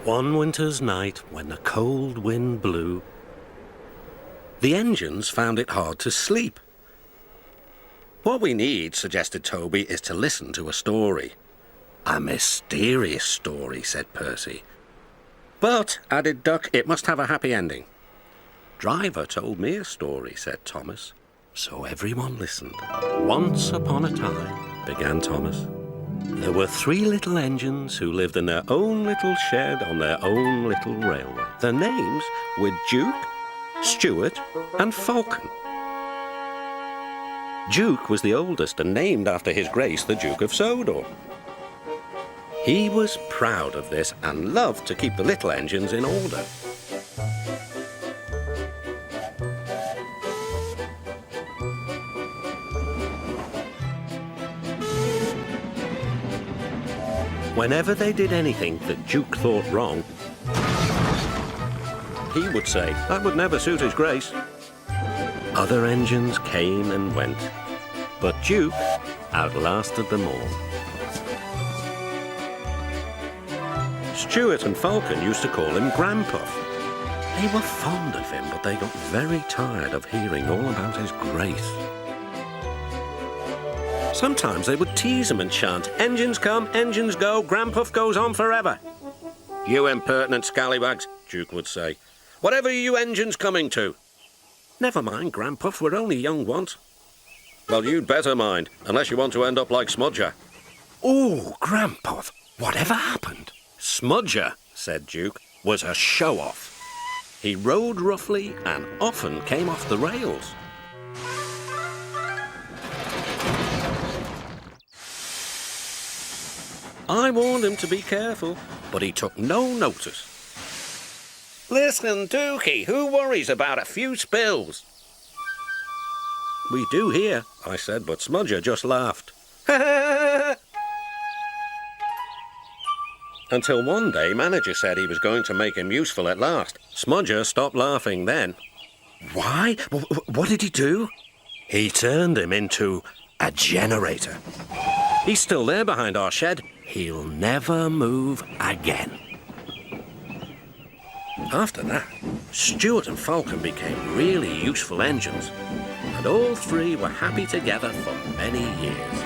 One winter's night, when the cold wind blew, the engines found it hard to sleep. "What we need," suggested Toby, "is to listen to a story." "A mysterious story," said Percy. "But," added Duck, "it must have a happy ending." "Driver told me a story," said Thomas. So everyone listened. "Once upon a time," began Thomas, "there were 3 little engines who lived in their own little shed on their own little railway. Their names were Duke, Stuart, and Falcon. Duke was the oldest and named after his grace, the Duke of Sodor. He was proud of this and loved to keep the little engines in order. Whenever they did anything that Duke thought wrong, he would say that would never suit his grace. Other engines came and went, but Duke outlasted them all. Stuart and Falcon used to call him Granpuff. They were fond of him, but they got very tired of hearing all about his grace. Sometimes they would tease him and chant, "Engines come, engines go, Granpuff goes on forever." "You impertinent scallywags," Duke would say. "Whatever are you engines coming to?" "Never mind, Granpuff, we're only young ones." "Well, you'd better mind, unless you want to end up like Smudger." "Oh, Granpuff, whatever happened?" "Smudger," said Duke, "was a show-off. He rode roughly and often came off the rails. I warned him to be careful, but he took no notice." "Listen, Dookie, who worries about a few spills?" "We do here," I said, but Smudger just laughed. Until one day, manager said he was going to make him useful at last. Smudger stopped laughing then. "Why? What did he do?" "He turned him into a generator. He's still there behind our shed. He'll never move again." After that, Stuart and Falcon became really useful engines, and all 3 were happy together for many years.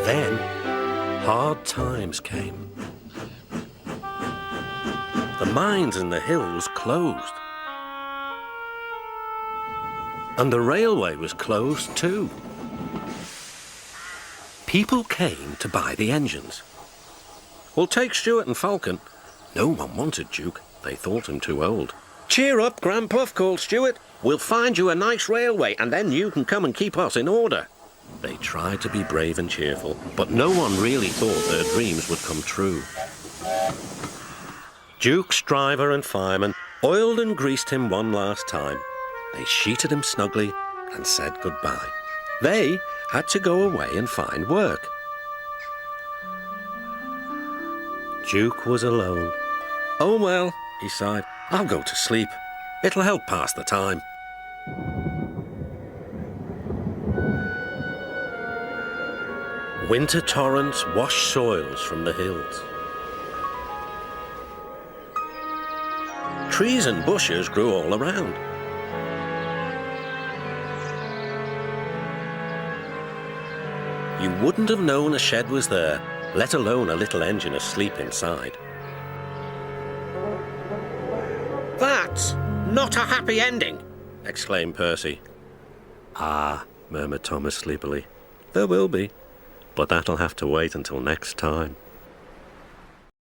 Then, hard times came. The mines in the hills closed. And the railway was closed too. People came to buy the engines. "We'll take Stuart and Falcon." No one wanted Duke. They thought him too old. "Cheer up, Granpuff," called Stuart. "We'll find you a nice railway, and then you can come and keep us in order." They tried to be brave and cheerful, but no one really thought their dreams would come true. Duke's driver and fireman oiled and greased him one last time. They sheeted him snugly and said goodbye. They had to go away and find work. Duke was alone. "Oh well," he sighed, "I'll go to sleep. It'll help pass the time." Winter torrents washed soils from the hills. Trees and bushes grew all around. You wouldn't have known a shed was there, let alone a little engine asleep inside. "That's not a happy ending," exclaimed Percy. "Ah," murmured Thomas sleepily, "there will be. But that'll have to wait until next time."